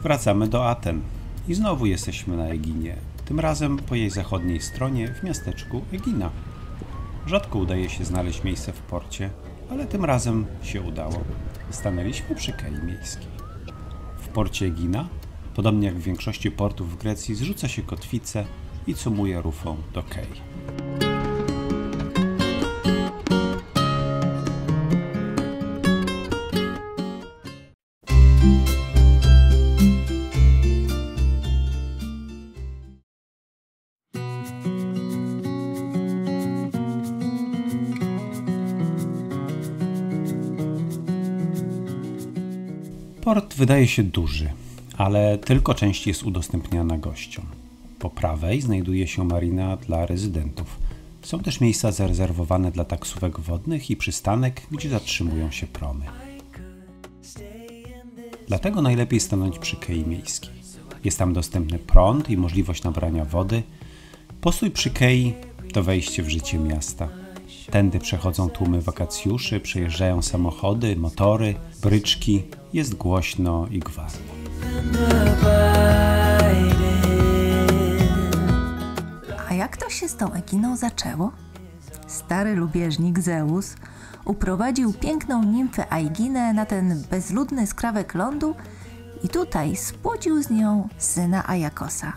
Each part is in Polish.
Wracamy do Aten i znowu jesteśmy na Eginie, tym razem po jej zachodniej stronie w miasteczku Egina. Rzadko udaje się znaleźć miejsce w porcie, ale tym razem się udało. Stanęliśmy przy kei miejskiej. W porcie Egina, podobnie jak w większości portów w Grecji, zrzuca się kotwicę i cumuje rufą do kei. Port wydaje się duży, ale tylko część jest udostępniana gościom. Po prawej znajduje się marina dla rezydentów. Są też miejsca zarezerwowane dla taksówek wodnych i przystanek, gdzie zatrzymują się promy. Dlatego najlepiej stanąć przy kei miejskiej. Jest tam dostępny prąd i możliwość nabrania wody. Postój przy kei to wejście w życie miasta. Tędy przechodzą tłumy wakacjuszy, przejeżdżają samochody, motory, bryczki. Jest głośno i gwarno. A jak to się z tą Eginą zaczęło? Stary lubieżnik Zeus uprowadził piękną nimfę Aiginę na ten bezludny skrawek lądu i tutaj spłodził z nią syna Aiakosa.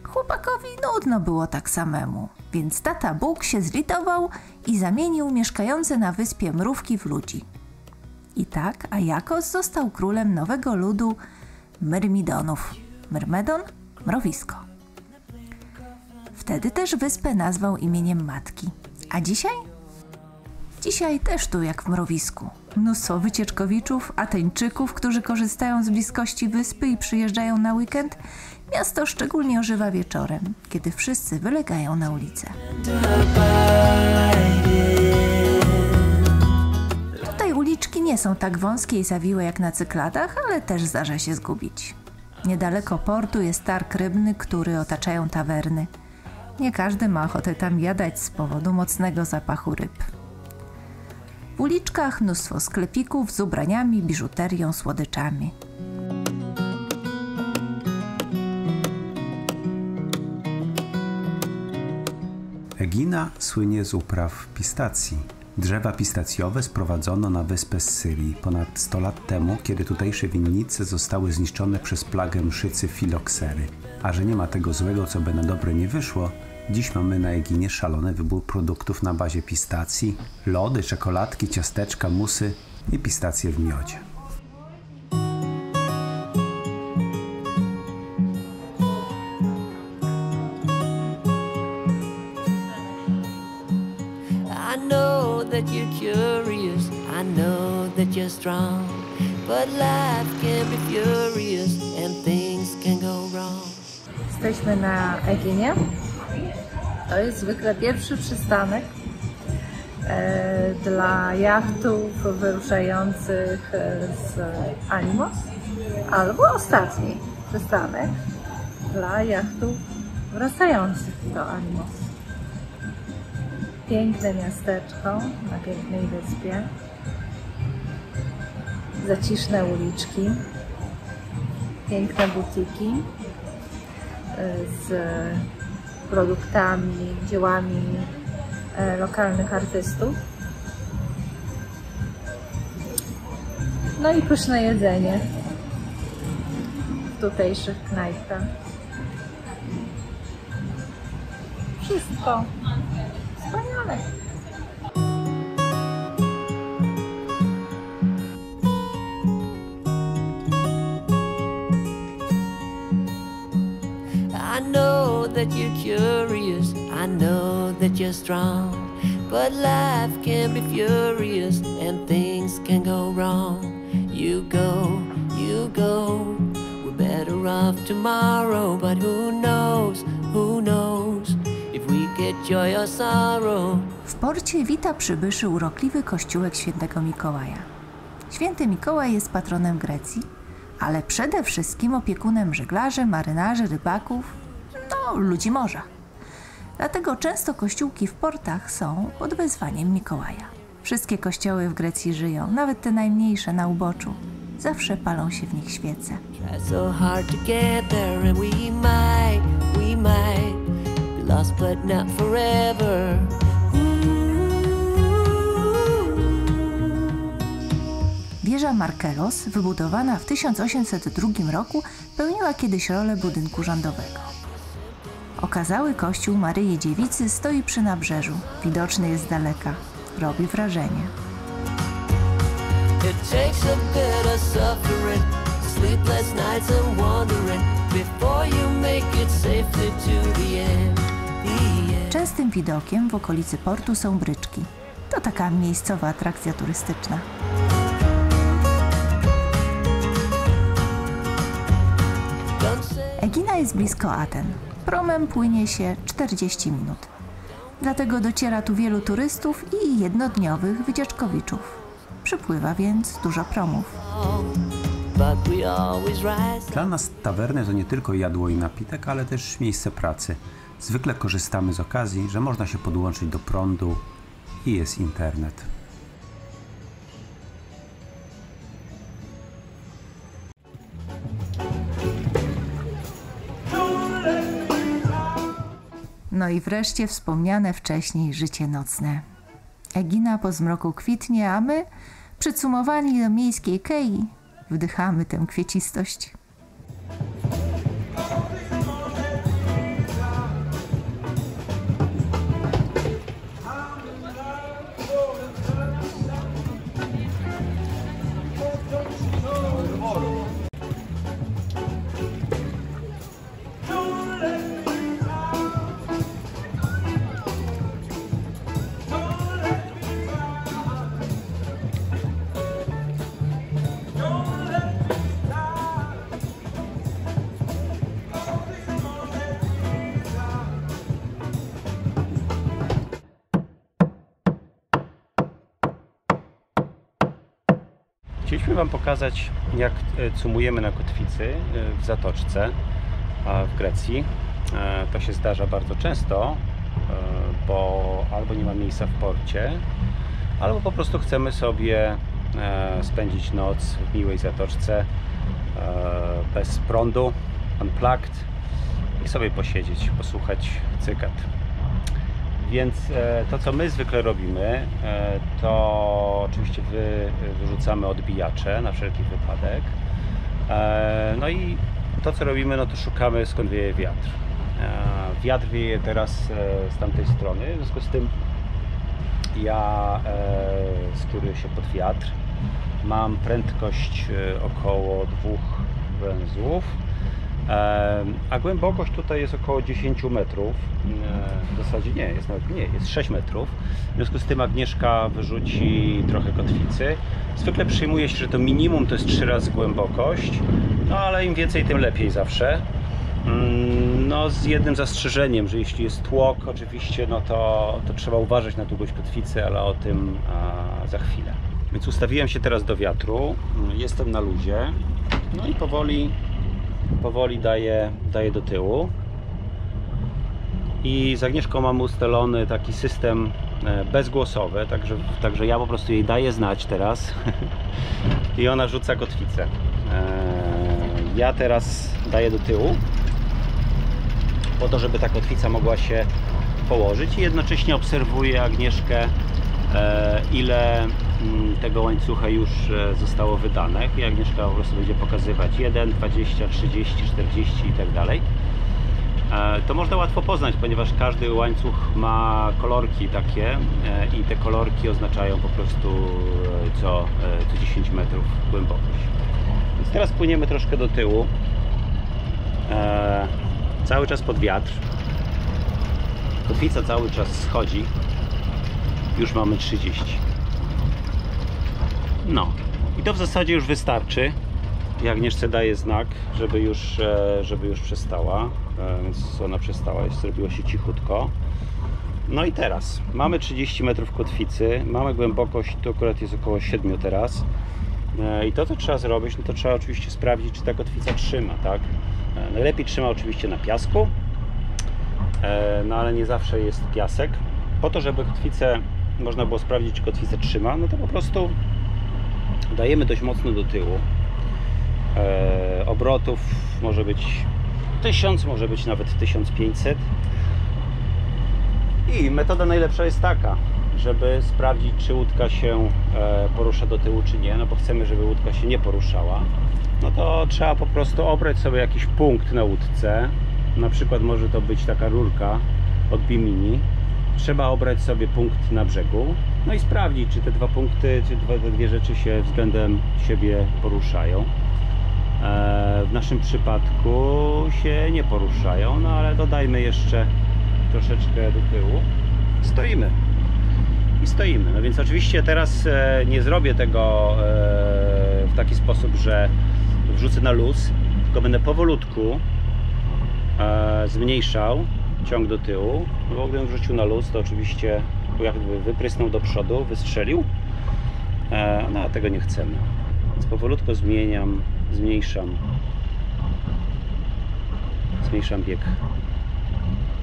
Chłopakowi nudno było tak samemu, więc tata Bóg się zlitował i zamienił mieszkające na wyspie mrówki w ludzi. I tak Aiakos został królem nowego ludu Myrmidonów. Myrmedon? Mrowisko. Wtedy też wyspę nazwał imieniem matki. A dzisiaj? Dzisiaj też tu jak w mrowisku. Mnóstwo wycieczkowiczów, Ateńczyków, którzy korzystają z bliskości wyspy i przyjeżdżają na weekend. Miasto szczególnie ożywa wieczorem, kiedy wszyscy wylegają na ulicę. Tutaj uliczki nie są tak wąskie i zawiłe jak na Cykladach, ale też zdarza się zgubić. Niedaleko portu jest targ rybny, który otaczają tawerny. Nie każdy ma ochotę tam jadać z powodu mocnego zapachu ryb. W uliczkach mnóstwo sklepików z ubraniami, biżuterią, słodyczami. Egina słynie z upraw pistacji. Drzewa pistacjowe sprowadzono na wyspę z Syrii ponad 100 lat temu, kiedy tutejsze winnice zostały zniszczone przez plagę mszycy filoksery. A że nie ma tego złego, co by na dobre nie wyszło, dziś mamy na Eginie szalony wybór produktów na bazie pistacji, lody, czekoladki, ciasteczka, musy i pistacje w miodzie. I know that you're curious, I know that you're strong, but life can be furious and things can go wrong. Jesteśmy na Eginie. To jest zwykle pierwszy przystanek dla jachtów wyruszających z Animos, albo ostatni przystanek dla jachtów wracających do Animos. Piękne miasteczko na pięknej wyspie, zaciszne uliczki, piękne butiki z produktami, dziełami lokalnych artystów. No i pyszne jedzenie w tutejszych knajpach. Wszystko wspaniale. I know that you're curious, I know that you're strong, but life can be furious and things can go wrong. You go, we're better off tomorrow, but who knows, if we get joy or sorrow. W porcie wita przybyszy urokliwy kościółek świętego Mikołaja. Święty Mikołaj jest patronem Grecji, ale przede wszystkim opiekunem żeglarzy, marynarzy, rybaków, ludzi morza. Dlatego często kościółki w portach są pod wezwaniem Mikołaja. Wszystkie kościoły w Grecji żyją, nawet te najmniejsze na uboczu, zawsze palą się w nich świece. Try so hard together and we might be lost but not forever. Wieża Markelos, wybudowana w 1802 roku, pełniła kiedyś rolę budynku rządowego. Okazały kościół Maryi Dziewicy stoi przy nabrzeżu. Widoczny jest z daleka. Robi wrażenie. It takes a bit of suffering, sleepless nights and wandering before you make it safely to the end. Częstym widokiem w okolicy portu są bryczki. To taka miejscowa atrakcja turystyczna. Egina jest blisko Aten. Promem płynie się 40 minut. Dlatego dociera tu wielu turystów i jednodniowych wycieczkowiczów. Przypływa więc dużo promów. Dla nas tawerny to nie tylko jadło i napitek, ale też miejsce pracy. Zwykle korzystamy z okazji, że można się podłączyć do prądu i jest internet. No i wreszcie wspomniane wcześniej życie nocne. Egina po zmroku kwitnie, a my, przycumowani do miejskiej kei, wdychamy tę kwiecistość. Chcieliśmy Wam pokazać, jak cumujemy na kotwicy w zatoczce w Grecji. To się zdarza bardzo często, bo albo nie ma miejsca w porcie, albo po prostu chcemy sobie spędzić noc w miłej zatoczce bez prądu, unplugged i sobie posiedzieć, posłuchać cykat. Więc to, co my zwykle robimy, to oczywiście wyrzucamy odbijacze na wszelki wypadek. No i to, co robimy, no to szukamy, skąd wieje wiatr. Wiatr wieje teraz z tamtej strony, w związku z tym ja skieruję się pod wiatr. Mam prędkość około 2 węzłów. A głębokość tutaj jest około 10 metrów. W zasadzie nie, jest nawet nie, jest 6 metrów. W związku z tym Agnieszka wyrzuci trochę kotwicy. Zwykle przyjmuje się, że to minimum to jest 3 razy głębokość, no ale im więcej, tym lepiej zawsze. No z jednym zastrzeżeniem, że jeśli jest tłok oczywiście, no to trzeba uważać na długość kotwicy, ale o tym za chwilę. Więc ustawiłem się teraz do wiatru, jestem na luzie, no i powoli daję do tyłu. I z Agnieszką mamy ustalony taki system bezgłosowy, także ja po prostu jej daję znać teraz i ona rzuca kotwicę. Ja teraz daję do tyłu po to, żeby ta kotwica mogła się położyć i jednocześnie obserwuję Agnieszkę, ile tego łańcucha już zostało wydane i Agnieszka po prostu będzie pokazywać 1, 20, 30, 40 i tak dalej. To można łatwo poznać, ponieważ każdy łańcuch ma kolorki takie i te kolorki oznaczają po prostu co 10 metrów głębokość. Więc teraz płyniemy troszkę do tyłu, cały czas pod wiatr. Kotwica cały czas schodzi, już mamy 30. No i to w zasadzie już wystarczy. Ja Agnieszce daję znak, żeby już przestała, więc ona przestała, zrobiło się cichutko. No i teraz mamy 30 metrów kotwicy, mamy głębokość, to akurat jest około 7 teraz. I to, co trzeba zrobić, no to trzeba oczywiście sprawdzić, czy ta kotwica trzyma, tak? Najlepiej trzyma oczywiście na piasku, no ale nie zawsze jest piasek. Po to, żeby kotwicę można było sprawdzić, czy kotwica trzyma, no to po prostu dajemy dość mocno do tyłu. obrotów może być 1000, może być nawet 1500. I metoda najlepsza jest taka, żeby sprawdzić, czy łódka się porusza do tyłu, czy nie. No bo chcemy, żeby łódka się nie poruszała. No to trzeba po prostu obrać sobie jakiś punkt na łódce. Na przykład może to być taka rurka od Bimini. Trzeba obrać sobie punkt na brzegu. No i sprawdzić, czy te dwa punkty, czy te dwie rzeczy się względem siebie poruszają. W naszym przypadku się nie poruszają, no ale dodajmy jeszcze troszeczkę do tyłu. Stoimy. I stoimy. No więc oczywiście teraz nie zrobię tego w taki sposób, że wrzucę na luz, tylko będę powolutku zmniejszał ciąg do tyłu. No bo gdybym wrzucił na luz, to oczywiście jakby wyprysnął do przodu, wystrzelił. No a tego nie chcemy. Więc powolutku zmniejszam bieg.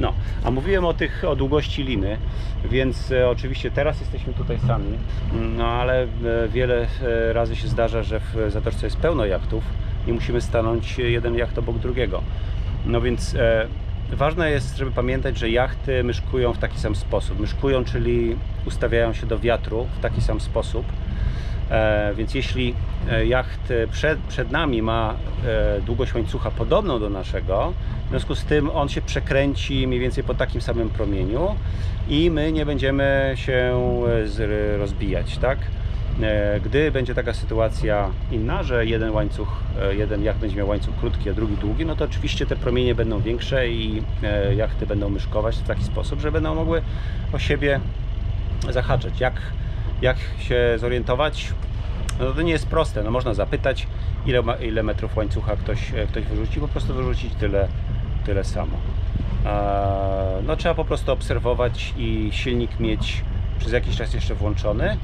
No, a mówiłem o długości liny, więc oczywiście teraz jesteśmy tutaj sami, no ale wiele razy się zdarza, że w zatoczce jest pełno jachtów i musimy stanąć jeden jacht obok drugiego. No więc ważne jest, żeby pamiętać, że jachty myszkują w taki sam sposób. Myszkują, czyli ustawiają się do wiatru w taki sam sposób. Więc jeśli jacht przed nami ma długość łańcucha podobną do naszego, w związku z tym on się przekręci mniej więcej po takim samym promieniu i my nie będziemy się rozbijać, tak? Gdy będzie taka sytuacja inna, że jeden jacht będzie miał łańcuch krótki, a drugi długi, no to oczywiście te promienie będą większe i jachty będą myszkować w taki sposób, że będą mogły o siebie zahaczać. Jak się zorientować? No to nie jest proste. No można zapytać, ile metrów łańcucha ktoś wyrzuci, po prostu wyrzucić tyle samo. No trzeba po prostu obserwować i silnik mieć przez jakiś czas jeszcze włączony,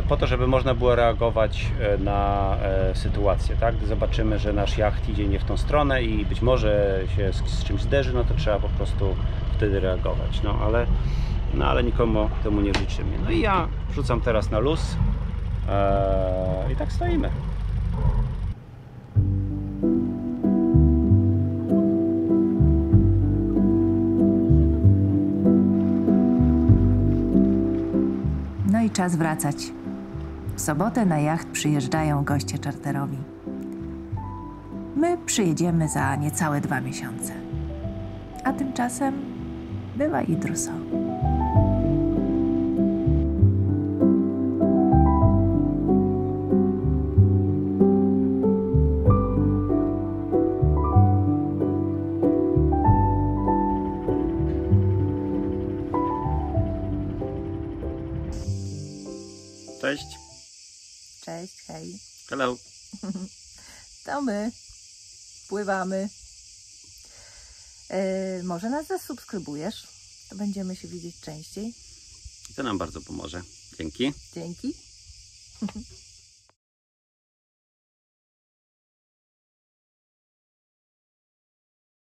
po to, żeby można było reagować na sytuację, tak? Gdy zobaczymy, że nasz jacht idzie nie w tą stronę i być może się z czymś zderzy, no to trzeba po prostu wtedy reagować. No ale nikomu temu nie życzymy. No i ja wrzucam teraz na luz i tak stoimy. No i czas wracać. W sobotę na jacht przyjeżdżają goście czarterowi. My przyjedziemy za niecałe 2 miesiące. A tymczasem bywa i druso. Cześć. Cześć, hej. Hello. To my. Pływamy. Może nas zasubskrybujesz? To będziemy się widzieć częściej. To nam bardzo pomoże. Dzięki. Dzięki.